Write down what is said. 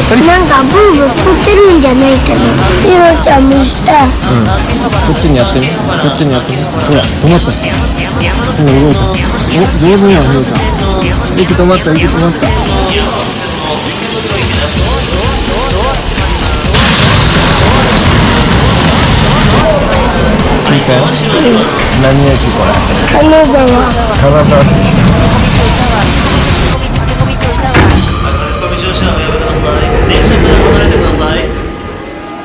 なんかブーブー食ってるんじゃないかな。ひろちゃんもした。こっちにやってみ、こっちにやってみ。ほら、止まった。今動いた。お、上手やん、ひろちゃん。息止まった、息止まった。聞いたよ。何駅これ。金沢。金沢。電車